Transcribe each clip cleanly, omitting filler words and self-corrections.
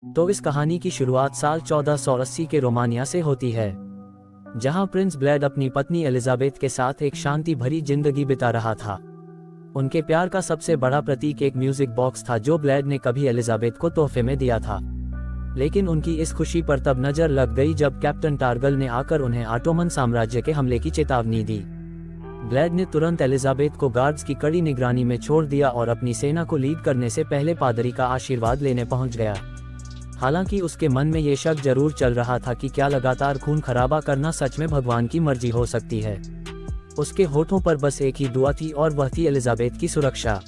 तो इस कहानी की शुरुआत साल 1480 के रोमानिया से होती है, जहां प्रिंस ब्लेड अपनी पत्नी एलिजाबेथ के साथ एक शांति भरी जिंदगी बिता रहा था। उनके प्यार का सबसे बड़ा प्रतीक एक म्यूजिक बॉक्स था जो ब्लेड ने कभी एलिजाबेथ को तोहफे में दिया था। लेकिन उनकी इस खुशी पर तब नजर लग गई जब कैप्टन टारगल ने आकर उन्हें ऑटोमन साम्राज्य के हमले की चेतावनी दी। ब्लेड ने तुरंत एलिजाबेथ को गार्ड्स की कड़ी निगरानी में छोड़ दिया और अपनी सेना को लीड करने से पहले पादरी का आशीर्वाद लेने पहुंच गया। हालांकि उसके मन में ये शक जरूर चल रहा था कि क्या लगातार खून खराबा करना सच में भगवान की मर्जी हो सकती है। उसके होठों पर बस एक ही दुआ थी और वह थी एलिजाबेथ की सुरक्षा।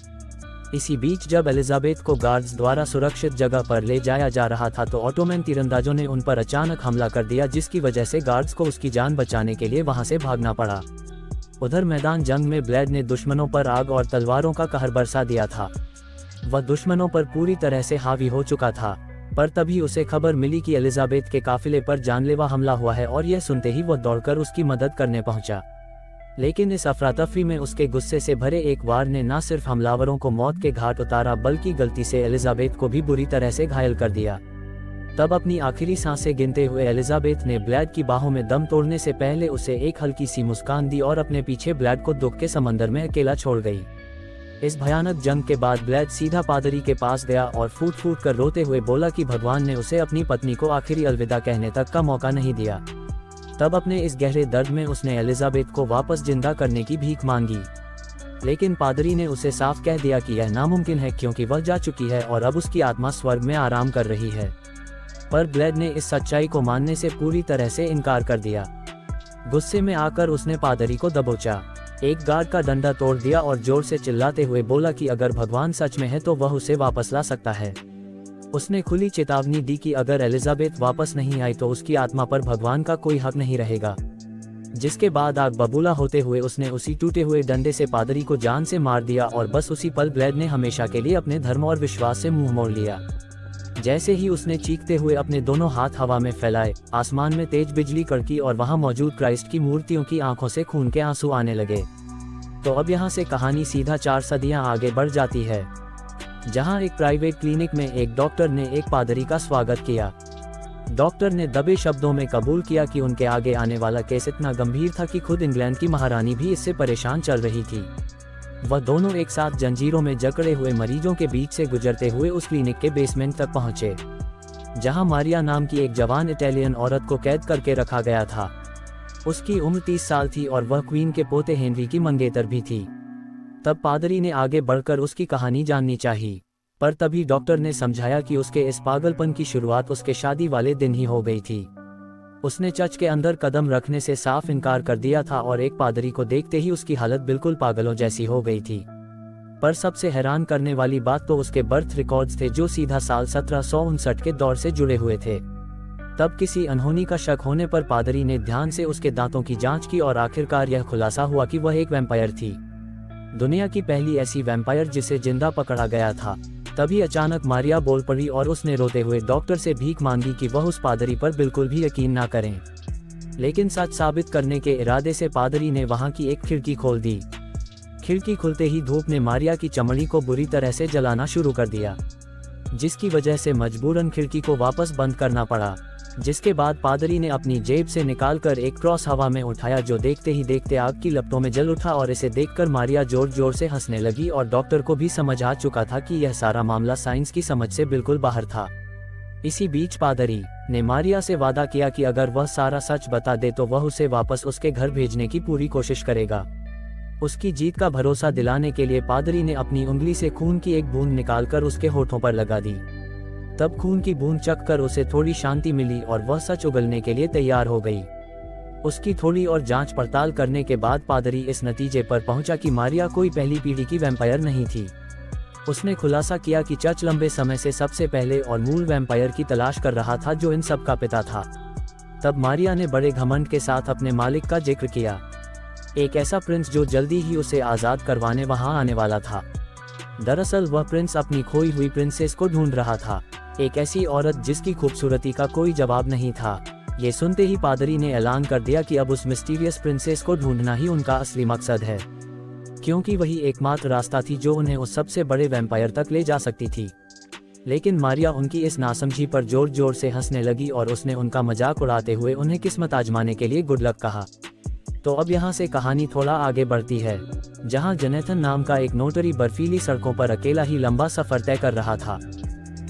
इसी बीच जब एलिजाबेथ को गार्ड्स द्वारा सुरक्षित जगह पर ले जाया जा रहा था तो ऑटोमन तीरंदाजों ने उन पर अचानक हमला कर दिया, जिसकी वजह से गार्ड्स को उसकी जान बचाने के लिए वहां से भागना पड़ा। उधर मैदान जंग में ब्लेड ने दुश्मनों पर आग और तलवारों का कहर बरसा दिया था। वह दुश्मनों पर पूरी तरह से हावी हो चुका था, पर तभी उसे खबर मिली कि एलिजाबेथ के काफिले पर जानलेवा हमला हुआ है और यह सुनते ही वह दौड़कर उसकी मदद करने पहुंचा। लेकिन इस अफरा-तफरी में उसके गुस्से से भरे एक वार ने न सिर्फ हमलावरों को मौत के घाट उतारा बल्कि गलती से एलिजाबेथ को भी बुरी तरह से घायल कर दिया। तब अपनी आखिरी सांसें गिनते हुए एलिजाबेथ ने ब्लेड की बाहों में दम तोड़ने से पहले उसे एक हल्की सी मुस्कान दी और अपने पीछे ब्लेड को दुख के समंदर में अकेला छोड़ गई। इस भयानक जंग के बाद ब्लेड सीधा पादरी के पास गया और फूट फूट कर रोते हुए बोला कि भगवान ने उसे अपनी पत्नी को आखिरी अलविदा कहने तक का मौका नहीं दिया। तब अपने इस गहरे दर्द में उसने एलिजाबेथ को वापस जिंदा करने की भीख मांगी, लेकिन पादरी ने उसे साफ कह दिया कि यह नामुमकिन है क्योंकि वह जा चुकी है और अब उसकी आत्मा स्वर्ग में आराम कर रही है। पर ब्लेड ने इस सच्चाई को मानने से पूरी तरह से इनकार कर दिया। गुस्से में आकर उसने पादरी को दबोचा, एक गार्ड का डंडा तोड़ दिया और जोर से चिल्लाते हुए बोला कि अगर भगवान सच में है तो वह उसे वापस ला सकता है। उसने खुली चेतावनी दी कि अगर एलिजाबेथ वापस नहीं आई तो उसकी आत्मा पर भगवान का कोई हक नहीं रहेगा। जिसके बाद आग बबूला होते हुए उसने उसी टूटे हुए डंडे से पादरी को जान से मार दिया और बस उसी पल ब्लेड ने हमेशा के लिए अपने धर्म और विश्वास से मुंह मोड़ लिया। जैसे ही उसने चीखते हुए अपने दोनों हाथ हवा में फैलाए, आसमान में तेज बिजली कड़की और वहां मौजूद क्राइस्ट की मूर्तियों की आंखों से खून के आंसू आने लगे। तो अब यहाँ से कहानी सीधा 4 सदियां आगे बढ़ जाती है, जहां एक प्राइवेट क्लिनिक में एक डॉक्टर ने एक पादरी का स्वागत किया। डॉक्टर ने दबे शब्दों में कबूल किया कि उनके आगे आने वाला केस इतना गंभीर था कि खुद इंग्लैंड की महारानी भी इससे परेशान चल रही थी। वह दोनों एक साथ जंजीरों में जकड़े हुए मरीजों के बीच से गुजरते हुए उस क्लिनिक के बेसमेंट तक पहुंचे, जहां मारिया नाम की एक जवान इटालियन औरत को कैद करके रखा गया था। उसकी उम्र 30 साल थी और वह क्वीन के पोते हेनरी की मंगेतर भी थी। तब पादरी ने आगे बढ़कर उसकी कहानी जाननी चाहिए, पर तभी डॉक्टर ने समझाया कि उसके इस पागलपन की शुरुआत उसके शादी वाले दिन ही हो गई थी। उसने चर्च के अंदर कदम रखने से साफ इनकार कर दिया था और एक पादरी को देखते ही उसकी हालत बिल्कुल पागलों जैसी हो गई थी। पर सबसे हैरान करने वाली बात तो उसके बर्थ रिकॉर्ड्स थे जो सीधा साल 1759 के दौर से जुड़े हुए थे। तब किसी अनहोनी का शक होने पर पादरी ने ध्यान से उसके दांतों की जांच की और आखिरकार यह खुलासा हुआ कि वह एक वैम्पायर थी, दुनिया की पहली ऐसी वैम्पायर जिसे जिंदा पकड़ा गया था। तभी अचानक मारिया बोल पड़ी और उसने रोते हुए डॉक्टर से भीख मांगी कि वह उस पादरी पर बिल्कुल भी यकीन ना करें। लेकिन सच साबित करने के इरादे से पादरी ने वहां की एक खिड़की खोल दी। खिड़की खुलते ही धूप ने मारिया की चमड़ी को बुरी तरह से जलाना शुरू कर दिया, जिसकी वजह से मजबूरन खिड़की को वापस बंद करना पड़ा। जिसके बाद पादरी ने अपनी जेब से निकालकर एक क्रॉस हवा में उठाया जो देखते ही देखते आग की लपटों में जल उठा और इसे देखकर मारिया जोर जोर से हंसने लगी और डॉक्टर को भी समझ आ चुका था कि यह सारा मामला साइंस की समझ से बिल्कुल बाहर था। इसी बीच पादरी ने मारिया से वादा किया कि अगर वह सारा सच बता दे तो वह उसे वापस उसके घर भेजने की पूरी कोशिश करेगा। उसकी जीत का भरोसा दिलाने के लिए पादरी ने अपनी उंगली से खून की एक बूंद निकालकर उसके होठों पर लगा दी। तब खून की बूंद चखकर उसे थोड़ी शांति मिली और वह सच उगलने के लिए तैयार हो गई। उसकी थोड़ी और जांच पड़ताल करने के बाद पादरी इस नतीजे पर पहुंचा कि मारिया कोई पहली पीढ़ी की वैम्पायर नहीं थी। उसने खुलासा किया कि चर्च लंबे समय से सबसे पहले और मूल वैम्पायर की तलाश कर रहा था जो इन सब का पिता था। तब मारिया ने बड़े घमंड के साथ अपने मालिक का जिक्र किया, एक ऐसा प्रिंस जो जल्दी ही उसे आजाद करवाने वहां आने वाला था। दरअसल वह प्रिंस अपनी खोई हुई प्रिंसेस को ढूंढ रहा था, एक ऐसी औरत जिसकी खूबसूरती का कोई जवाब नहीं था। ये सुनते ही पादरी ने ऐलान कर दिया कि अब उस मिस्टीरियस प्रिंसेस को ढूंढना ही उनका असली मकसद है, क्योंकि वही एकमात्र रास्ता थी जो उन्हें उस सबसे बड़े वैम्पायर तक ले जा सकती थी। लेकिन मारिया उनकी इस नासमझी पर जोर जोर से हंसने लगी और उसने उनका मजाक उड़ाते हुए उन्हें किस्मत आजमाने के लिए गुड लक कहा। तो अब यहाँ से कहानी थोड़ा आगे बढ़ती है, जहाँ जोनाथन नाम का एक नोटरी बर्फीली सड़कों पर अकेला ही लंबा सफर तय कर रहा था।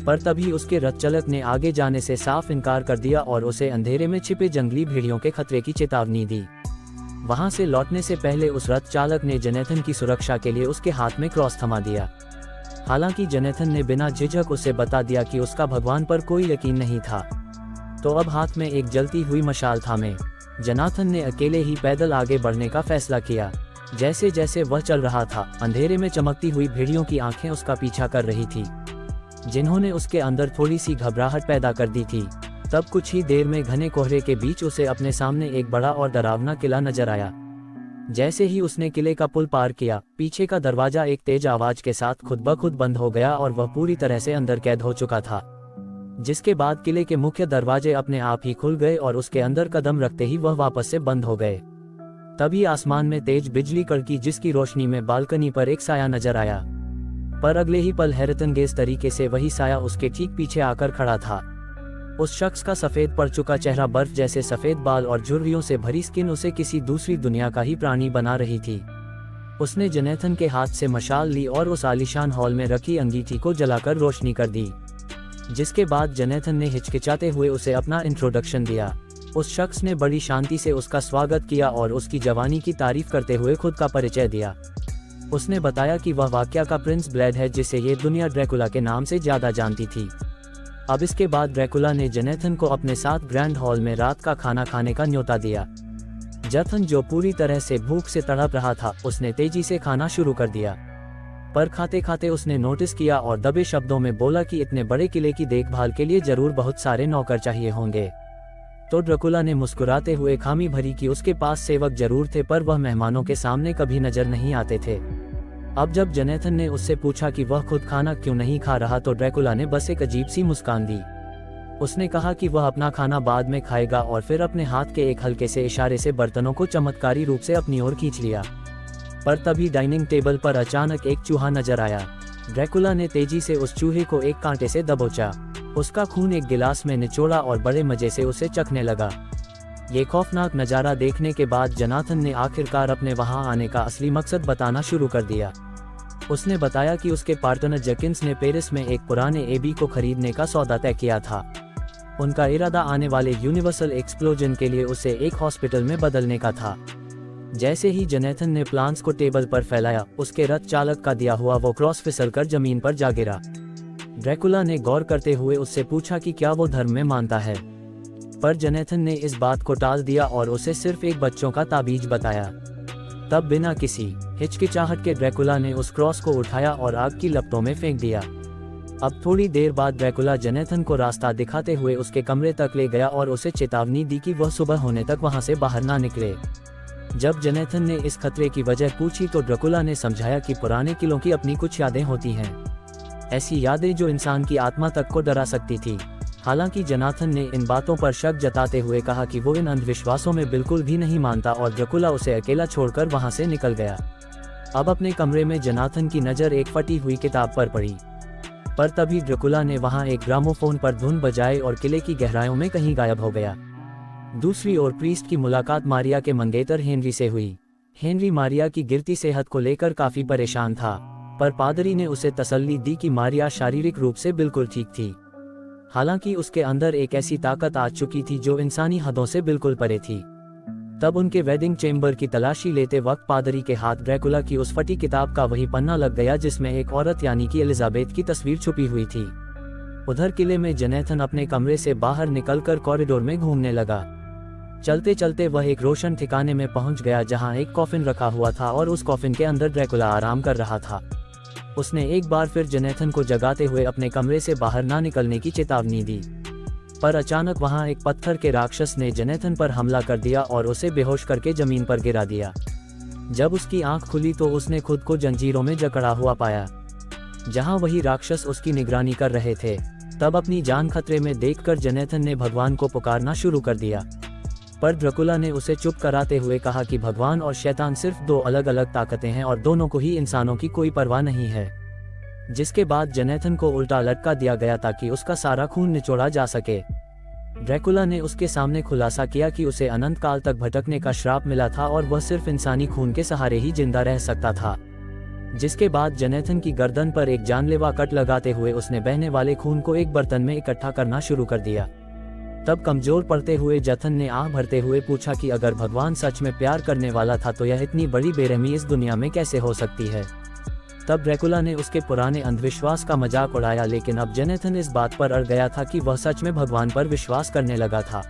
पर तभी उसके रथ चालक ने आगे जाने से साफ इनकार कर दिया और उसे अंधेरे में छिपे जंगली भेड़ियों के खतरे की चेतावनी दी। वहां से लौटने से पहले उस रथ चालक ने जोनाथन की सुरक्षा के लिए उसके हाथ में क्रॉस थमा दिया। हालांकि जोनाथन ने बिना झिझक उसे बता दिया कि उसका भगवान पर कोई यकीन नहीं था। तो अब हाथ में एक जलती हुई मशाल थामे जोनाथन ने अकेले ही पैदल आगे बढ़ने का फैसला किया। जैसे जैसे वह चल रहा था, अंधेरे में चमकती हुई भेड़ियों की आंखें उसका पीछा कर रही थी, जिन्होंने उसके अंदर थोड़ी सी घबराहट पैदा कर दी थी। तब कुछ ही देर में घने कोहरे के बीच उसे अपने सामने एक बड़ा और डरावना किला नजर आया। जैसे ही उसने किले का पुल पार किया, पीछे का दरवाजा एक तेज आवाज के साथ खुद ब खुद बंद हो गया और वह पूरी तरह से अंदर कैद हो चुका था। जिसके बाद किले के मुख्य दरवाजे अपने आप ही खुल गए और उसके अंदर कदम रखते ही वह वापस से बंद हो गए। तभी आसमान में तेज बिजली कड़की, जिसकी रोशनी में बालकनी पर एक साया नजर आया। पर अगले ही पल हैरतअंगेज तरीके से वही साया उसके ठीक पीछे आकर खड़ा था। उस शख्स का सफेद पड़ चुका चेहरा, बर्फ जैसे सफेद बाल और झुर्रियों से भरी स्किन उसे किसी दूसरी दुनिया का ही प्राणी बना रही थी। उसने जोनाथन के हाथ से मशाल ली और उस आलीशान हॉल में रखी अंगीठी को जलाकर रोशनी कर दी। जिसके बाद जोनाथन ने हिचकिचाते हुए उसे अपना इंट्रोडक्शन दिया। उस शख्स ने बड़ी शांति से उसका स्वागत किया और उसकी जवानी की तारीफ करते हुए खुद का परिचय दिया। उसने बताया कि वह वाकया का प्रिंस ब्लेड है, जिसे ये दुनिया ड्रैकुला के नाम से ज्यादा जानती थी। अब इसके बाद ड्रैकुला ने जोनाथन को अपने साथ ग्रैंड हॉल में रात का खाना खाने का न्योता दिया। जोनाथन, जो पूरी तरह से भूख से तड़प रहा था, उसने तेजी से खाना शुरू कर दिया। पर खाते खाते उसने नोटिस किया और दबे शब्दों में बोला कि इतने बड़े किले की देखभाल के लिए जरूर बहुत सारे नौकर चाहिए होंगे। तो ड्रैकुला ने मुस्कुराते हुए खामी भरी कि उसके पास सेवक जरूर थे, पर वह मेहमानों के सामने कभी नजर नहीं आते थे। अब जब जोनाथन ने उससे पूछा कि वह खुद खाना क्यों नहीं खा रहा, तो ड्रैकुला ने बस एक अजीब सी मुस्कान दी। उसने कहा कि वह अपना खाना बाद में खाएगा और फिर अपने हाथ के एक हल्के से इशारे से बर्तनों को चमत्कारी रूप से अपनी ओर खींच लिया। पर तभी डाइनिंग टेबल पर अचानक एक चूहा नजर आया। ड्रैकुला ने तेजी से उस चूहे को एक कांटे से दबोचा, उसका खून एक गिलास में निचोड़ा और बड़े मजे से उसे चखने लगा। ये खौफनाक नज़ारा देखने के बाद जोनाथन ने आखिरकार अपने वहां आने का असली मकसद बताना शुरू कर दिया। उसने बताया कि उसके पार्टनर जकिंस ने पेरिस में एक पुराने एबी को खरीदने का सौदा तय किया था। उनका इरादा आने वाले यूनिवर्सल एक्सप्लोजन के लिए उसे एक हॉस्पिटल में बदलने का था। जैसे ही जोनाथन ने प्लान्स को टेबल पर फैलाया, उसके रथ चालक का दिया हुआ वो क्रॉस फिसलकर जमीन पर जा गिरा। ड्रैकुला ने गौर करते हुए उससे पूछा कि क्या वो धर्म में मानता है, पर जोनाथन ने इस बात को टाल दिया और उसे सिर्फ एक बच्चों का ताबीज बताया। तब बिना किसी हिचकिचाहट के ड्रैकुला ने उस क्रॉस को उठाया और आग की लपटों में फेंक दिया। अब थोड़ी देर बाद ड्रैकुला जोनाथन को रास्ता दिखाते हुए उसके कमरे तक ले गया और उसे चेतावनी दी कि वह सुबह होने तक वहां से बाहर ना निकले। जब जोनाथन ने इस खतरे की वजह पूछी तो ड्रैकुला ने समझाया कि पुराने किलों की अपनी कुछ यादें होती हैं, ऐसी यादें जो इंसान की आत्मा तक को डरा सकती थी। हालांकि जोनाथन ने इन बातों पर शक जताते हुए कहा कि वो इन अंधविश्वासों में बिल्कुल भी नहीं मानता और ड्रैकुला उसे अकेला छोड़कर वहां से निकल गया। अब अपने कमरे में जोनाथन की नज़र एक फटी हुई किताब पर पड़ी, पर तभी ड्रैकुला ने वहां एक ग्रामोफोन पर धुन बजाई और किले की गहराइयों में कहीं गायब हो गया। दूसरी ओर प्रीस्ट की मुलाकात मारिया के मंगेतर हेनरी से हुई। हेनरी मारिया की गिरती सेहत को लेकर काफी परेशान था, पर पादरी ने उसे तसल्ली दी कि मारिया शारीरिक रूप से बिल्कुल ठीक थी। हालांकि उसके अंदर एक ऐसी ताकत आ चुकी थी जो इंसानी हदों से बिल्कुल परे थी। तब उनके वेडिंग चेम्बर की तलाशी लेते वक्त पादरी के हाथ ड्रैकुला की उस फटी किताब का वही पन्ना लग गया जिसमें एक औरत यानी कि एलिजाबेथ की तस्वीर छुपी हुई थी। उधर किले में जोनाथन अपने कमरे से बाहर निकलकर कॉरिडोर में घूमने लगा। चलते चलते वह एक रोशन ठिकाने में पहुंच गया जहां एक कॉफिन रखा हुआ था और उस कॉफिन के अंदर ड्रैकुला आराम कर रहा था। उसने एक बार फिर जोनाथन को जगाते हुए अपने कमरे से बाहर ना निकलने की चेतावनी दी, पर अचानक वहां एक पत्थर के राक्षस ने जोनाथन पर हमला कर दिया और उसे बेहोश करके जमीन पर गिरा दिया। जब उसकी आंख खुली तो उसने खुद को जंजीरों में जकड़ा हुआ पाया, जहां वही राक्षस उसकी निगरानी कर रहे थे। तब अपनी जान खतरे में देखकर जोनाथन ने भगवान को पुकारना शुरू कर दिया, पर ड्रैकुला ने उसे चुप कराते हुए कहा कि भगवान और शैतान सिर्फ दो अलग अलग ताकतें हैं और दोनों को ही इंसानों की कोई परवाह नहीं है। जिसके बाद जेनेथन को उल्टा लटका दिया गया ताकि उसका सारा खून निचोड़ा जा सके। ड्रैकुला ने उसके सामने खुलासा किया कि उसे अनंत काल तक भटकने का श्राप मिला था और वह सिर्फ इंसानी खून के सहारे ही जिंदा रह सकता था। जिसके बाद जेनेथन की गर्दन पर एक जानलेवा कट लगाते हुए उसने बहने वाले खून को एक बर्तन में इकट्ठा करना शुरू कर दिया। तब कमजोर पड़ते हुए जथन ने आह भरते हुए पूछा कि अगर भगवान सच में प्यार करने वाला था तो यह इतनी बड़ी बेरहमी इस दुनिया में कैसे हो सकती है। तब ड्रैकुला ने उसके पुराने अंधविश्वास का मजाक उड़ाया, लेकिन अब जेनेथन इस बात पर अड़ गया था कि वह सच में भगवान पर विश्वास करने लगा था।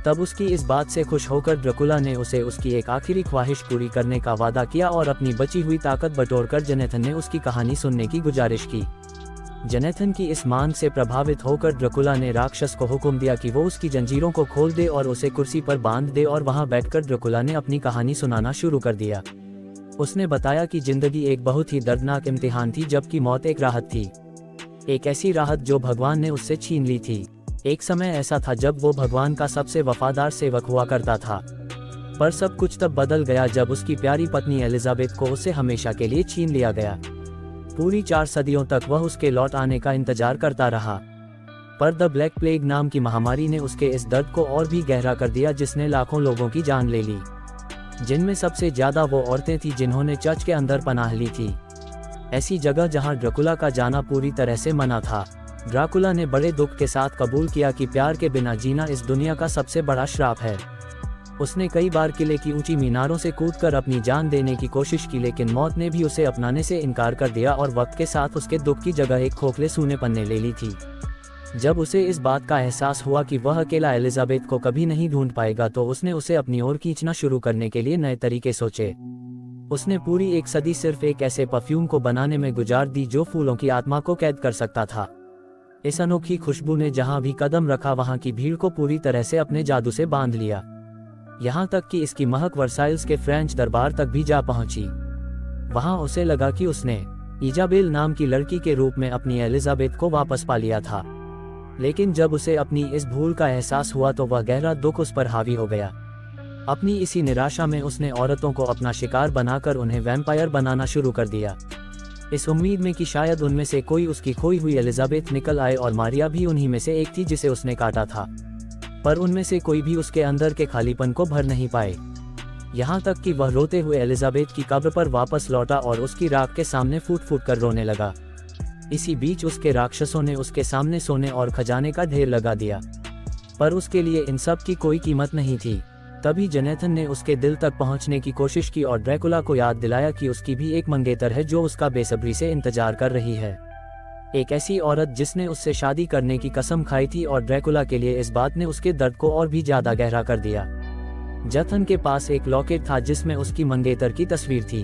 तब उसकी इस बात से खुश होकर ड्रैकुला ने उसे उसकी एक आखिरी ख्वाहिश पूरी करने का वादा किया और अपनी बची हुई ताकत बटोरकर जेनेथन ने उसकी कहानी सुनने की गुजारिश की। जेनेथन की इस मांग से प्रभावित होकर ड्रैकुला ने राक्षस को हुक्म दिया कि वो उसकी जंजीरों को खोल दे और उसे कुर्सी पर बांध दे, और वहां बैठकर ड्रैकुला ने अपनी कहानी सुनाना शुरू कर दिया। उसने बताया कि जिंदगी एक बहुत ही दर्दनाक इम्तिहान थी, जबकि मौत एक राहत थी, एक ऐसी राहत जो भगवान ने उससे छीन ली थी। एक समय ऐसा था जब वो भगवान का सबसे वफादार सेवक हुआ करता था, पर सब कुछ तब बदल गया जब उसकी प्यारी पत्नी एलिजाबेथ को उससे हमेशा के लिए छीन लिया गया। पूरी 4 सदियों तक वह उसके लौट आने का इंतजार करता रहा, पर द ब्लैक प्लेग नाम की महामारी ने उसके इस दर्द को और भी गहरा कर दिया, जिसने लाखों लोगों की जान ले ली, जिनमें सबसे ज्यादा वो औरतें थीं जिन्होंने चर्च के अंदर पनाह ली थी, ऐसी जगह जहां ड्रैकुला का जाना पूरी तरह से मना था। ड्रैकुला ने बड़े दुख के साथ कबूल किया कि प्यार के बिना जीना इस दुनिया का सबसे बड़ा श्राप है। उसने कई बार किले की ऊंची मीनारों से कूदकर अपनी जान देने की कोशिश की, लेकिन मौत ने भी उसे अपनाने से इनकार कर दिया और वक्त के साथ उसके दुख की जगह एक खोखले सूनेपन ने ले ली थी। जब उसे इस बात का एहसास हुआ कि वह अकेला एलिजाबेथ को कभी नहीं ढूंढ पाएगा, तो उसने उसे अपनी ओर खींचना शुरू करने के लिए नए तरीके सोचे। उसने पूरी 1 सदी सिर्फ एक ऐसे परफ्यूम को बनाने में गुजार दी जो फूलों की आत्मा को कैद कर सकता था। इस अनोखी खुशबू ने जहां भी कदम रखा वहां की भीड़ को पूरी तरह से अपने जादू से बांध लिया, यहाँ तक कि इसकी महक वर्साइल्स के फ्रेंच दरबार तक भी जा पहुंची। वहां उसे लगा कि उसने इजाबेल नाम की लड़की के रूप में अपनी एलिजाबेथ को वापस पा लिया था, लेकिन जब उसे अपनी इस भूल का एहसास हुआ तो वह गहरा दुख उस पर हावी हो गया। अपनी इसी निराशा में उसने औरतों को अपना शिकार बनाकर उन्हें वैम्पायर बनाना शुरू कर दिया, इस उम्मीद में कि शायद उनमें से कोई उसकी खोई हुई एलिजाबेथ निकल आए, और मारिया भी उन्हीं में से एक थी जिसे उसने काटा था। पर उनमें से कोई भी उसके अंदर के खालीपन को भर नहीं पाए, यहाँ तक कि वह रोते हुए एलिजाबेथ की कब्र पर वापस लौटा और उसकी राख के सामने फूट फूट कर रोने लगा। इसी बीच उसके राक्षसों ने उसके सामने सोने और खजाने का ढेर लगा दिया, पर उसके लिए इन सब की कोई कीमत नहीं थी। तभी जेनेथन ने उसके दिल तक पहुंचने की कोशिश की और ड्रैकुला को याद दिलाया कि उसकी भी एक मंगेतर है जो उसका बेसब्री से इंतजार कर रही है, एक ऐसी औरत जिसने उससे शादी करने की कसम खाई थी। और ड्रैकुला के लिए इस बात ने उसके दर्द को और भी ज्यादा गहरा कर दिया। जथन के पास एक लॉकेट था जिसमें उसकी मंगेतर की तस्वीर थी,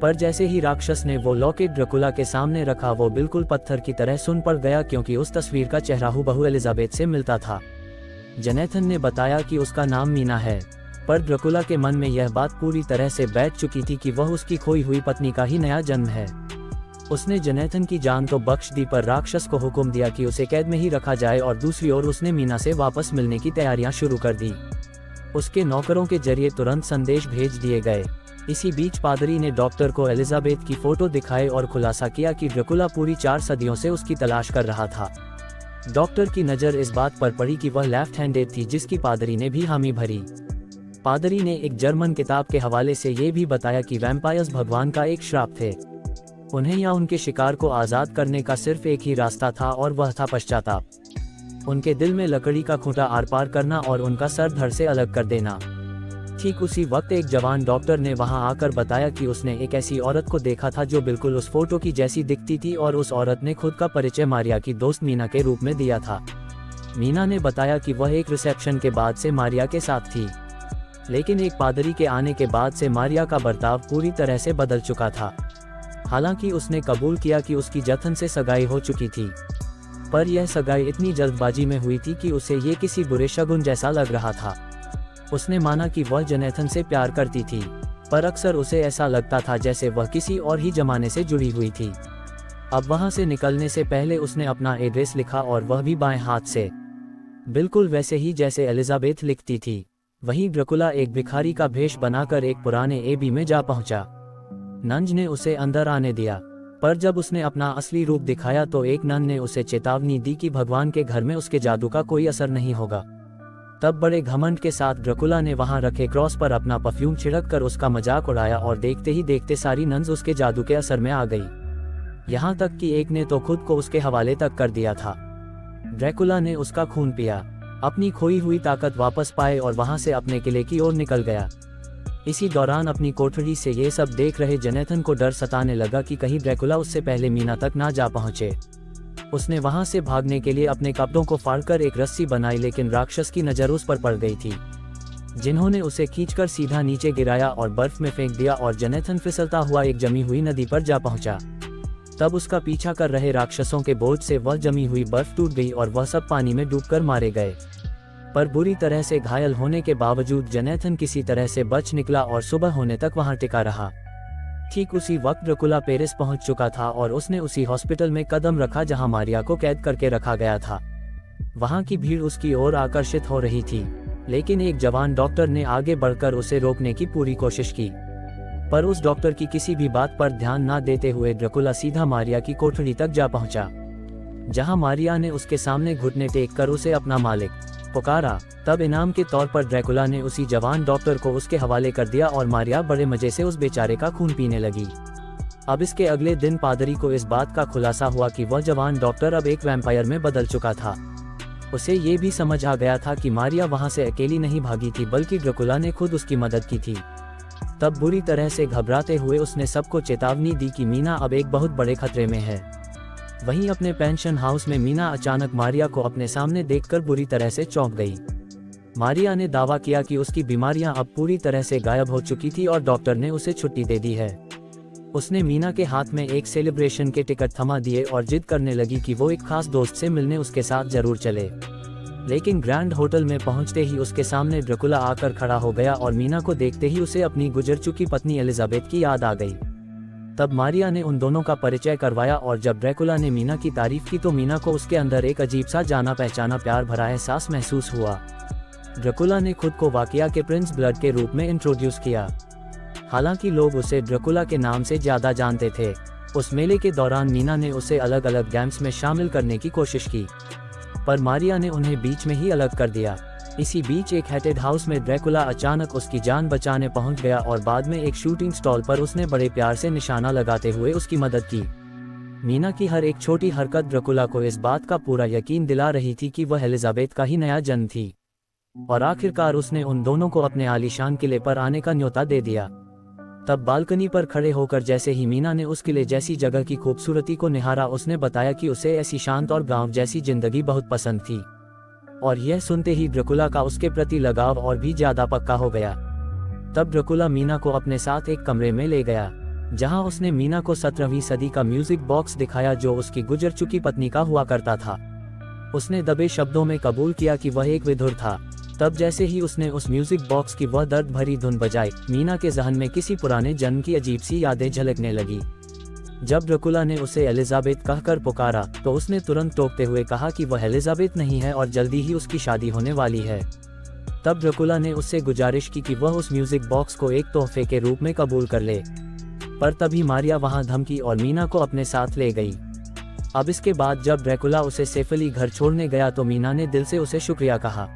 पर जैसे ही राक्षस ने वो लॉकेट ड्रैकुला के सामने रखा, वो बिल्कुल पत्थर की तरह सुन पड़ गया, क्योंकि उस तस्वीर का चेहरा हूबहू एलिजाबेथ से मिलता था। जेनेथन ने बताया कि उसका नाम मीना है, पर ड्रैकुला के मन में यह बात पूरी तरह से बैठ चुकी थी कि वह उसकी खोई हुई पत्नी का ही नया जन्म है। उसने जेनेथन की जान तो बख्श दी, पर राक्षस को हुक्म दिया कि उसे कैद में ही रखा जाए, और दूसरी ओर उसने मीना से वापस मिलने की तैयारियां शुरू कर दी। उसके नौकरों के जरिए तुरंत संदेश भेज दिए गए। इसी बीच पादरी ने डॉक्टर को एलिजाबेथ की फोटो दिखाई और खुलासा किया कि ड्रैकुला पूरी 4 सदियों से उसकी तलाश कर रहा था। डॉक्टर की नज़र इस बात पर पड़ी कि वह लेफ्ट हैंडेड थी, जिसकी पादरी ने भी हामी भरी। पादरी ने एक जर्मन किताब के हवाले से ये भी बताया कि वैम्पायर्स भगवान का एक श्राप थे, उन्हें या उनके शिकार को आज़ाद करने का सिर्फ एक ही रास्ता था, और वह था पश्चाताप। उनके दिल में लकड़ी का खूंटा आर पार करना और उनका सर धड़ से अलग कर देना। ठीक उसी वक्त एक जवान डॉक्टर ने वहां आकर बताया कि उसने एक ऐसी औरत को देखा था जो बिल्कुल उस फोटो की जैसी दिखती थी, और उस औरत ने खुद का परिचय मारिया की दोस्त मीना के रूप में दिया था। मीना ने बताया कि वह एक रिसेप्शन के बाद से मारिया के साथ थी, लेकिन एक पादरी के आने के बाद से मारिया का बर्ताव पूरी तरह से बदल चुका था। हालांकि उसने कबूल किया कि उसकी जथन से सगाई हो चुकी थी, पर यह सगाई इतनी जल्दबाजी में हुई थी कि उसे ये किसी बुरे शगुन जैसा लग रहा था। उसने माना कि वह जेनेथन से प्यार करती थी, पर अक्सर उसे ऐसा लगता था जैसे वह किसी और ही जमाने से जुड़ी हुई थी। अब वहां से निकलने से पहले उसने अपना एड्रेस लिखा, और वह भी बाएं हाथ से, बिल्कुल वैसे ही जैसे एलिजाबेथ लिखती थी। वहीं ड्रैकुला एक भिखारी का भेष बनाकर एक पुराने एबी में जा पहुंचा। नंज ने उसे अंदर आने दिया। पर जब उसने अपना असली रूप दिखाया तो एक नन ने उसे चेतावनी दी कि भगवान के घर में उसके जादू का कोई असर नहीं होगा। तब बड़े घमंड के साथ ड्रकुला ने वहां रखे क्रॉस पर अपना परफ्यूम छिड़क कर उसका मजाक उड़ाया और देखते ही देखते सारी नन्स उसके जादू के असर में आ गई। यहाँ तक कि एक ने तो खुद को उसके हवाले तक कर दिया था। ड्रैकुला ने उसका खून पिया, अपनी खोई हुई ताकत वापस पाए और वहां से अपने किले की ओर निकल गया। इसी दौरान अपनी कोठरी से ये सब देख रहे जोनाथन को डर सताने लगा कि कहीं ड्रैकुला उससे पहले मीना तक ना जा पहुंचे। उसने वहां से भागने के लिए अपने कपड़ों को फाड़कर एक रस्सी बनाई, लेकिन राक्षस की नजर उस पर पड़ गई थी, जिन्होंने उसे खींचकर सीधा नीचे गिराया और बर्फ में फेंक दिया और जोनाथन फिसलता हुआ एक जमी हुई नदी पर जा पहुंचा। तब उसका पीछा कर रहे राक्षसों के बोझ से वह जमी हुई बर्फ टूट गई और वह सब पानी में डूबकर मारे गए। पर बुरी तरह से घायल होने के बावजूद जोनाथन किसी तरह से बच निकला और सुबह होने तक वहां टिका रहा। ठीक उसी वक्त ड्रकुला पेरिस पहुंच चुका था और उसने उसी हॉस्पिटल में कदम रखा जहां मारिया को कैद करके रखा गया था। वहां की भीड़ उसकी ओर आकर्षित हो रही थी, लेकिन एक जवान डॉक्टर ने आगे बढ़कर उसे रोकने की पूरी कोशिश की। पर उस डॉक्टर की किसी भी बात पर ध्यान न देते हुए ड्रकुला सीधा मारिया की कोठरी तक जा पहुंचा, जहां मारिया ने उसके सामने घुटने टेक कर उसे अपना मालिक पुकारा। तब इनाम के तौर पर ड्रैकुला ने उसी जवान डॉक्टर को उसके हवाले कर दिया और मारिया बड़े मजे से उस बेचारे का खून पीने लगी। अब इसके अगले दिन पादरी को इस बात का खुलासा हुआ कि वह जवान डॉक्टर अब एक वैम्पायर में बदल चुका था। उसे ये भी समझ आ गया था कि मारिया वहां से अकेली नहीं भागी थी, बल्कि ड्रैकुला ने खुद उसकी मदद की थी। तब बुरी तरह से घबराते हुए उसने सबको चेतावनी दी कि मीना अब एक बहुत बड़े खतरे में है। वहीं अपने पेंशन हाउस में मीना अचानक मारिया को अपने सामने देखकर बुरी तरह से चौंक गई। मारिया ने दावा किया कि उसकी बीमारियां अब पूरी तरह से गायब हो चुकी थी और डॉक्टर ने उसे छुट्टी दे दी है। उसने मीना के हाथ में एक सेलिब्रेशन के टिकट थमा दिए और जिद करने लगी कि वो एक खास दोस्त से मिलने उसके साथ जरूर चले। लेकिन ग्रैंड होटल में पहुंचते ही उसके सामने ड्रकुला आकर खड़ा हो गया और मीना को देखते ही उसे अपनी गुजर चुकी पत्नी एलिजाबेथ की याद आ गई। तब मारिया ने उन दोनों का परिचय करवाया और जब ड्रैकुला ने मीना की तारीफ की तो मीना को उसके अंदर एक अजीब सा जाना पहचाना प्यार भरा एहसास महसूस हुआ। ड्रैकुला ने खुद को वाकिया के प्रिंस ब्लड के रूप में इंट्रोड्यूस किया। हालांकि लोग उसे ड्रैकुला के नाम से ज्यादा जानते थे। उस मेले के दौरान मीना ने उसे अलग अलग गेम्स में शामिल करने की कोशिश की, पर मारिया ने उन्हें बीच में ही अलग कर दिया। इसी बीच एक हैटेड हाउस में ड्रैकुला अचानक उसकी जान बचाने पहुंच गया और बाद में एक शूटिंग स्टॉल पर उसने बड़े प्यार से निशाना लगाते हुए उसकी मदद की। मीना की हर एक छोटी हरकत ड्रैकुला को इस बात का पूरा यकीन दिला रही थी कि वह एलिजाबेथ का ही नया जन्म थी। और आखिरकार उसने उन दोनों को अपने आलीशान किले पर आने का न्योता दे दिया। तब बालकनी पर खड़े होकर जैसे ही मीना ने उस किले जैसी जगह की खूबसूरती को निहारा, उसने बताया कि उसे ऐसी शांत और गांव जैसी जिंदगी बहुत पसंद थी। और यह सुनते ही ड्रैकुला का उसके प्रति लगाव और भी ज्यादा पक्का हो गया। तब ड्रैकुला मीना को अपने साथ एक कमरे में ले गया, जहां उसने मीना को 17वीं सदी का म्यूजिक बॉक्स दिखाया जो उसकी गुजर चुकी पत्नी का हुआ करता था। उसने दबे शब्दों में कबूल किया कि वह एक विधुर था। तब जैसे ही उसने उस म्यूजिक बॉक्स की वह दर्द भरी धुन बजाई, मीना के जहन में किसी पुराने जन्म की अजीब सी यादें झलकने लगी। जब ड्रैकुला ने उसे एलिजाबेथ कहकर पुकारा तो उसने तुरंत टोकते हुए कहा कि वह एलिजाबेथ नहीं है और जल्दी ही उसकी शादी होने वाली है। तब ड्रैकुला ने उससे गुजारिश की कि वह उस म्यूजिक बॉक्स को एक तोहफे के रूप में कबूल कर ले। पर तभी मारिया वहां धमकी और मीना को अपने साथ ले गई। अब इसके बाद जब ड्रैकुला उसे सेफली घर छोड़ने गया तो मीना ने दिल से उसे शुक्रिया कहा।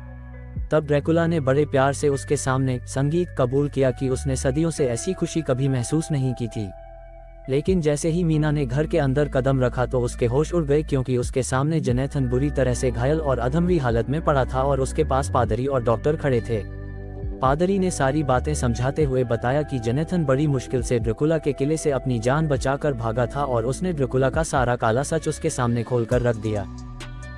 तब ड्रैकुला ने बड़े प्यार से उसके सामने संगीत कबूल किया कि उसने सदियों से ऐसी खुशी कभी महसूस नहीं की थी। लेकिन जैसे ही मीना ने घर के अंदर कदम रखा तो उसके होश उड़ गए, क्योंकि उसके सामने जोनाथन बुरी तरह से घायल और अधमरी हालत में पड़ा था और उसके पास पादरी और डॉक्टर खड़े थे। पादरी ने सारी बातें समझाते हुए बताया कि जोनाथन बड़ी मुश्किल से ड्रैकुला के किले से अपनी जान बचाकर भागा था और उसने ड्रैकुला का सारा काला सच उसके सामने खोलकर रख दिया।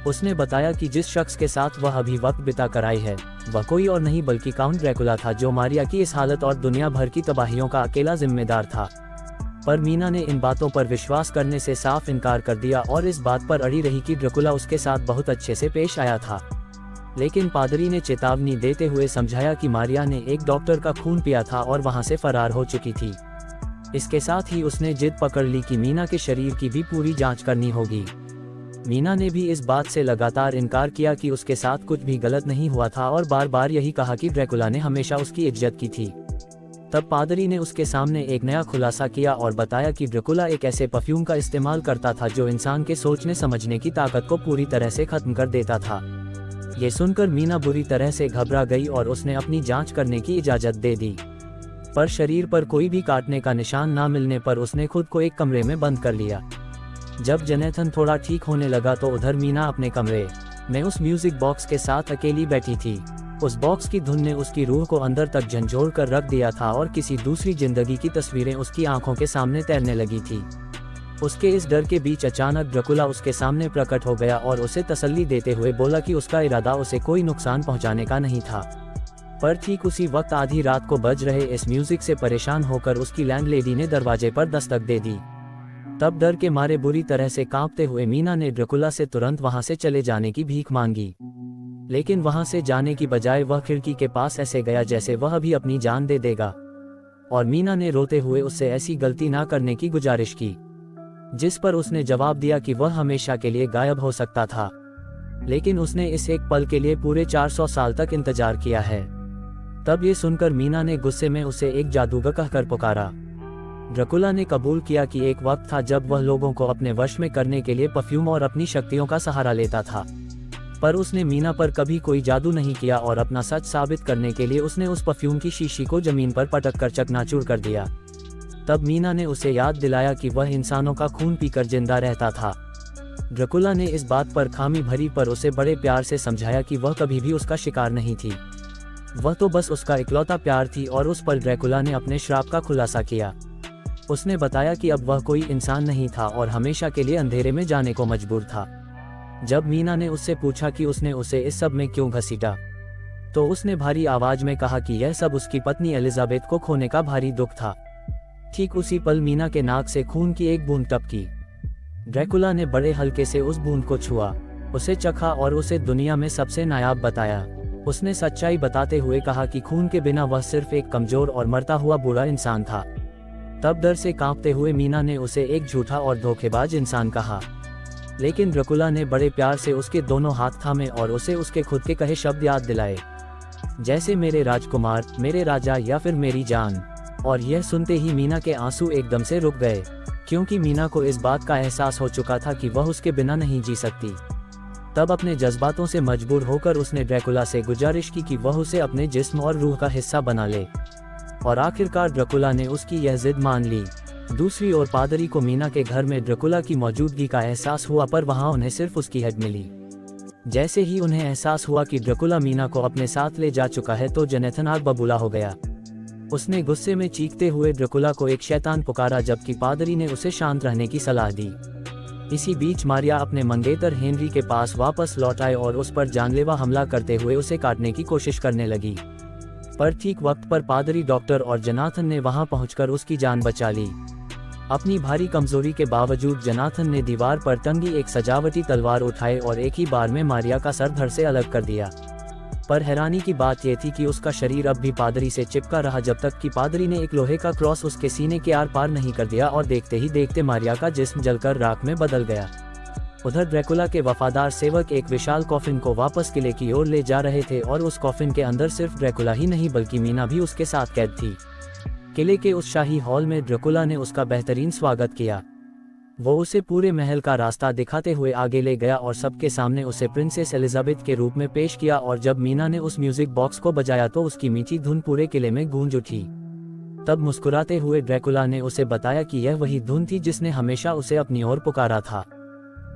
उसने बताया कि जिस शख्स के साथ वह अभी वक्त बिता कर आई है वह कोई और नहीं बल्कि काउंट ड्रैकुला था, जो मारिया की इस हालत और दुनिया भर की तबाहियों का अकेला जिम्मेदार था। पर मीना ने इन बातों पर विश्वास करने से साफ इनकार कर दिया और इस बात पर अड़ी रही कि ड्रैकुला उसके साथ बहुत अच्छे से पेश आया था। लेकिन पादरी ने चेतावनी देते हुए समझाया कि मारिया ने एक डॉक्टर का खून पिया था और वहां से फरार हो चुकी थी। इसके साथ ही उसने जिद पकड़ ली कि मीना के शरीर की भी पूरी जांच करनी होगी। मीना ने भी इस बात से लगातार इनकार किया कि उसके साथ कुछ भी गलत नहीं हुआ था और बार बार यही कहा कि ड्रैकुला ने हमेशा उसकी इज्जत की थी। तब पादरी ने उसके सामने एक नया खुलासा किया और बताया कि ड्रैकुला एक ऐसे परफ्यूम का इस्तेमाल करता था जो इंसान के सोचने समझने की ताकत को पूरी तरह से खत्म कर देता था। ये सुनकर मीना बुरी तरह से घबरा गई और उसने अपनी जांच करने की इजाज़त दे दी। पर शरीर पर कोई भी काटने का निशान ना मिलने पर उसने खुद को एक कमरे में बंद कर लिया। जब जोनाथन थोड़ा ठीक होने लगा तो उधर मीना अपने कमरे में उस म्यूजिक बॉक्स के साथ अकेली बैठी थी। उस बॉक्स की धुन ने उसकी रूह को अंदर तक झंझोड़ कर रख दिया था और किसी दूसरी जिंदगी की तस्वीरें उसकी आंखों के सामने तैरने लगी थी। उसके इस डर के बीच अचानक ड्रैकुला उसके सामने प्रकट हो गया और उसे तसल्ली देते हुए बोला कि उसका इरादा उसे कोई नुकसान पहुंचाने का नहीं था। पर ठीक उसी वक्त आधी रात को बज रहे इस म्यूजिक से परेशान होकर उसकी लैंडलेडी ने दरवाजे पर दस्तक दे दी। तब डर के मारे बुरी तरह से कांपते हुए मीना ने ड्रैकुला से तुरंत वहां से चले जाने की भीख मांगी, लेकिन वहां से जाने की बजाय वह खिड़की के पास ऐसे गया जैसे वह भी अपनी जान दे देगा। और मीना ने रोते हुए उससे ऐसी गलती ना करने की गुजारिश की, जिस पर उसने जवाब दिया कि वह हमेशा के लिए गायब हो सकता था, लेकिन उसने इस एक पल के लिए पूरे 400 साल तक इंतजार किया है। तब ये सुनकर मीना ने गुस्से में उसे एक जादूगर कहकर पुकारा। ड्रैकुला ने कबूल किया कि एक वक्त था जब वह लोगों को अपने वश में करने के लिए परफ्यूम और अपनी शक्तियों का सहारा लेता था, पर उसने मीना पर कभी कोई जादू नहीं किया और अपना सच साबित करने के लिए उसने उस परफ्यूम की शीशी को जमीन पर पटक कर चकनाचूर कर दिया। तब मीना ने उसे याद दिलाया कि वह इंसानों का खून पीकर जिंदा रहता था। ड्रैकुला ने इस बात पर खामी भरी पर उसे बड़े प्यार से समझाया कि वह कभी भी उसका शिकार नहीं थी, वह तो बस उसका इकलौता प्यार थी। और उस पल ड्रैकुला ने अपने श्राप का खुलासा किया। उसने बताया कि अब वह कोई इंसान नहीं था और हमेशा के लिए अंधेरे में जाने को मजबूर था। जब मीना ने उससे पूछा कि उसने उसे इस सब में क्यों घसीटा, तो उसने भारी आवाज में कहा कि यह सब उसकी पत्नी एलिजाबेथ को खोने का भारी दुख था। ठीक उसी पल मीना के नाक से खून की एक बूंद टपकी। ड्रैकुला ने बड़े हल्के से उस बूंद को छुआ, उसे चखा और उसे दुनिया में सबसे नायाब बताया। उसने सच्चाई बताते हुए कहा कि खून के बिना वह सिर्फ एक कमजोर और मरता हुआ बुरा इंसान था। तब डर से कांपते हुए मीना ने उसे एक झूठा और धोखेबाज इंसान कहा, लेकिन ड्रैकुला ने बड़े प्यार से उसके दोनों हाथ थामे और उसे उसके खुद के कहे शब्द याद दिलाए, जैसे मेरे राजकुमार, मेरे राजा या फिर मेरी जान। और यह सुनते ही मीना के आंसू एकदम से रुक गए, क्योंकि मीना को इस बात का एहसास हो चुका था कि वह उसके बिना नहीं जी सकती। तब अपने जज्बातों से मजबूर होकर उसने ड्रैकुला से गुजारिश की कि वह उसे अपने जिस्म और रूह का हिस्सा बना ले, और आखिरकार ड्रैकुला ने उसकी यह जिद मान ली। दूसरी ओर पादरी को मीना के घर में ड्रैकुला की मौजूदगी का एहसास हुआ, पर वहां उन्हें सिर्फ उसकी हेड मिली। जैसे ही उन्हें एहसास हुआ कि ड्रैकुला मीना को अपने साथ ले जा चुका है तो जोनाथन आग बबूला हो गया। उसने गुस्से में चीखते हुए ड्रैकुला को एक शैतान पुकारा, जबकि पादरी ने उसे शांत रहने की सलाह दी। इसी बीच मारिया अपने मंगेतर हेनरी के पास वापस लौट आए और उस पर जानलेवा हमला करते हुए उसे काटने की कोशिश करने लगी। पर ठीक वक्त पर पादरी, डॉक्टर और जोनाथन ने वहां पहुंचकर उसकी जान बचा ली। अपनी भारी कमजोरी के बावजूद जोनाथन ने दीवार पर टंगी एक सजावटी तलवार उठाई और एक ही बार में मारिया का सर धड़ से अलग कर दिया। पर हैरानी की बात यह थी कि उसका शरीर अब भी पादरी से चिपका रहा, जब तक कि पादरी ने एक लोहे का क्रॉस उसके सीने के आर पार नहीं कर दिया, और देखते ही देखते मारिया का जिस्म जलकर राख में बदल गया। उधर ड्रैकुला के वफादार सेवक एक विशाल कॉफिन को वापस किले की ओर ले जा रहे थे, और उस कॉफिन के अंदर सिर्फ ड्रैकुला ही नहीं बल्कि मीना भी उसके साथ कैद थी। किले के उस शाही हॉल में ड्रैकुला ने उसका बेहतरीन स्वागत किया। वो उसे पूरे महल का रास्ता दिखाते हुए आगे ले गया और सबके सामने उसे प्रिंसेस एलिजाबेथ के रूप में पेश किया। और जब मीना ने उस म्यूजिक बॉक्स को बजाया तो उसकी मीठी धुन पूरे किले में गूंज उठी। तब मुस्कुराते हुए ड्रैकुला ने उसे बताया कि यह वही धुन थी जिसने हमेशा उसे अपनी ओर पुकारा था।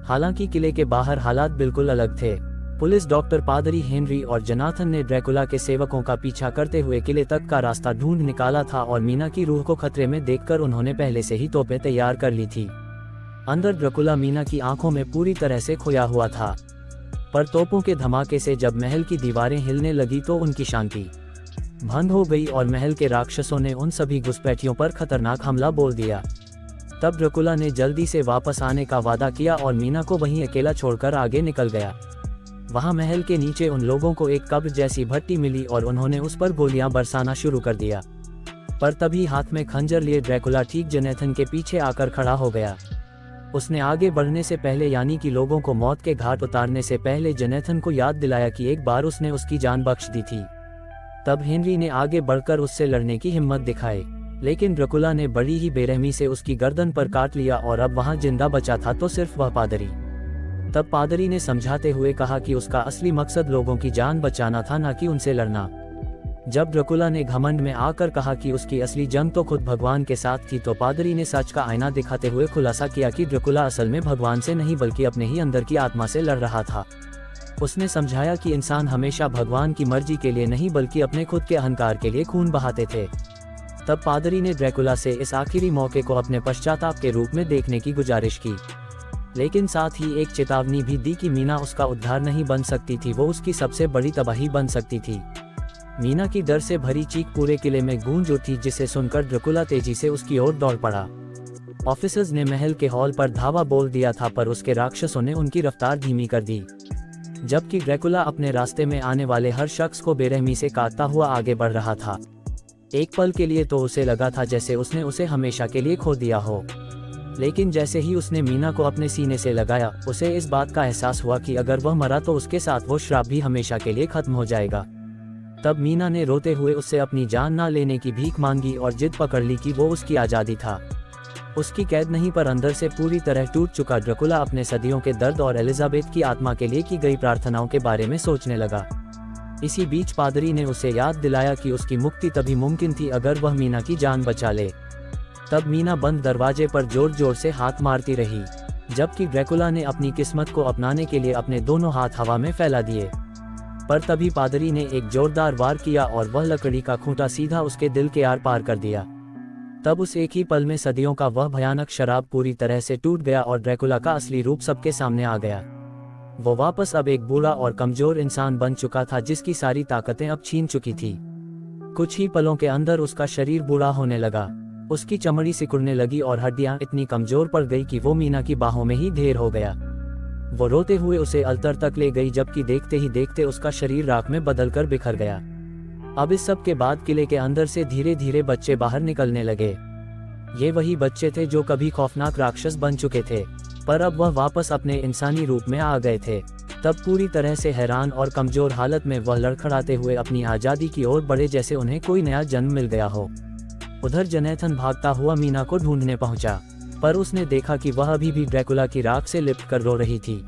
हालांकि किले के बाहर हालात बिल्कुल अलग थे। पुलिस, डॉक्टर, पादरी हेनरी और जोनाथन ने ड्रैकुला के सेवकों का पीछा करते हुए किले तक का रास्ता ढूंढ निकाला था, और मीना की रूह को खतरे में देखकर उन्होंने पहले से ही तोपें तैयार कर ली थी। अंदर ड्रैकुला मीना की आंखों में पूरी तरह से खोया हुआ था, पर तोपों के धमाके से जब महल की दीवारें हिलने लगी तो उनकी शांति भंग हो गई और महल के राक्षसों ने उन सभी घुसपैठियों पर खतरनाक हमला बोल दिया। तब ड्रैकुला ने जल्दी से वापस आने का वादा किया और मीना को वहीं अकेला छोड़कर आगे निकल गया। वहां महल के नीचे उन लोगों को एक कब्र जैसी भट्टी मिली और उन्होंने उस पर गोलियां बरसाना शुरू कर दिया। पर तभी हाथ में खंजर लिए ड्रैकुला ठीक जोनाथन के पीछे आकर खड़ा हो गया। उसने आगे बढ़ने से पहले, यानी कि लोगों को मौत के घाट उतारने से पहले, जोनाथन को याद दिलाया कि एक बार उसने उसकी जान बख्श दी थी। तब हेनरी ने आगे बढ़कर उससे लड़ने की हिम्मत दिखाई, लेकिन ड्रकुला ने बड़ी ही बेरहमी से उसकी गर्दन पर काट लिया और अब वहां जिंदा बचा था तो सिर्फ वह पादरी। तब पादरी ने समझाते हुए कहा कि उसका असली मकसद लोगों की जान बचाना था, न कि उनसे लड़ना। जब ड्रकुला ने घमंड में आकर कहा कि उसकी असली जंग तो खुद भगवान के साथ थी, तो पादरी ने सच का आईना दिखाते हुए खुलासा किया कि ड्रकुला असल में भगवान से नहीं बल्कि अपने ही अंदर की आत्मा से लड़ रहा था। उसने समझाया कि इंसान हमेशा भगवान की मर्जी के लिए नहीं बल्कि अपने खुद के अहंकार के लिए खून बहाते थे। तब पादरी ने ड्रैकुला से इस आखिरी मौके को अपने पश्चाताप के रूप में देखने की गुजारिश की, लेकिन साथ ही एक चेतावनी भी दी कि मीना उसका उद्धार नहीं बन सकती थी, वो उसकी सबसे बड़ी तबाही बन सकती थी। मीना की डर से भरी चीख पूरे किले में गूंज उठी, जिसे सुनकर ड्रैकुला तेजी से उसकी ओर दौड़ पड़ा। ऑफिसर्स ने महल के हॉल पर धावा बोल दिया था, पर उसके राक्षसों ने उनकी रफ्तार धीमी कर दी, जबकि ड्रैकुला अपने रास्ते में आने वाले हर शख्स को बेरहमी से काटता हुआ आगे बढ़ रहा था। एक पल के लिए तो उसे लगा था जैसे उसने उसे हमेशा के लिए खो दिया हो, लेकिन जैसे ही उसने मीना को अपने सीने से लगाया, उसे इस बात का एहसास हुआ कि अगर वह मरा तो उसके साथ वो श्राप भी हमेशा के लिए खत्म हो जाएगा। तब मीना ने रोते हुए उससे अपनी जान ना लेने की भीख मांगी और जिद पकड़ ली कि वो उसकी आज़ादी था, उसकी कैद नहीं। पर अंदर से पूरी तरह टूट चुका ड्रकुला अपने सदियों के दर्द और एलिजाबेथ की आत्मा के लिए की गई प्रार्थनाओं के बारे में सोचने लगा। इसी बीच पादरी ने उसे याद दिलाया कि उसकी मुक्ति तभी मुमकिन थी अगर वह मीना की जान बचा ले। तब मीना बंद दरवाजे पर जोर जोर से हाथ मारती रही, जबकि ड्रैकुला ने अपनी किस्मत को अपनाने के लिए अपने दोनों हाथ हवा में फैला दिए। पर तभी पादरी ने एक जोरदार वार किया और वह लकड़ी का खूंटा सीधा उसके दिल के आर पार कर दिया। तब उस एक ही पल में सदियों का वह भयानक शराब पूरी तरह से टूट गया और ड्रैकुला का असली रूप सबके सामने आ गया। वो वापस अब एक बूढ़ा और कमजोर इंसान बन चुका था, जिसकी सारी ताकतें अब छीन चुकी थी। कुछ ही पलों के अंदर उसका शरीर बूढ़ा होने लगा, उसकी चमड़ी सिकुड़ने लगी और हड्डियां इतनी कमजोर पड़ गई कि वो मीना की बाहों में ही ढेर हो गया। वो रोते हुए उसे अलतर तक ले गई, जबकि देखते ही देखते उसका शरीर राख में बदलकर बिखर गया। अब इस सब के बाद किले के अंदर से धीरे धीरे बच्चे बाहर निकलने लगे। ये वही बच्चे थे जो कभी खौफनाक राक्षस बन चुके थे, पर अब वह वापस अपने इंसानी रूप में आ गए थे। तब पूरी तरह से हैरान और कमजोर हालत में वह लड़खड़ाते हुए अपनी आज़ादी की ओर बढ़े, जैसे उन्हें कोई नया जन्म मिल गया हो। उधर जनेथन भागता हुआ मीना को ढूंढने पहुंचा, पर उसने देखा कि वह अभी भी ड्रैकुला की राख से लिपट कर रो रही थी।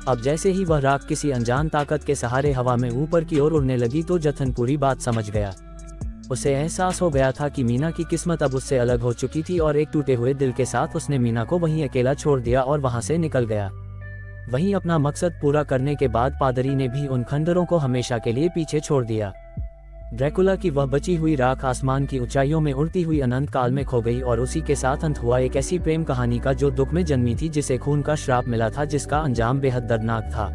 अब जैसे ही वह राख किसी अनजान ताकत के सहारे हवा में ऊपर की ओर उड़ने लगी, तो जथन पूरी बात समझ गया। उसे एहसास हो गया था कि मीना की किस्मत अब उससे अलग हो चुकी थी और एक टूटे हुए दिल के साथ उसने मीना को वहीं अकेला छोड़ दिया और वहां से निकल गया। वहीं अपना मकसद पूरा करने के बाद पादरी ने भी उन खंडरों को हमेशा के लिए पीछे छोड़ दिया। ड्रैकुला की वह बची हुई राख आसमान की ऊंचाइयों में उड़ती हुई अनंत काल में खो गई और उसी के साथ अंत हुआ एक ऐसी प्रेम कहानी का जो दुख में जन्मी थी, जिसे खून का श्राप मिला था, जिसका अंजाम बेहद दर्दनाक था।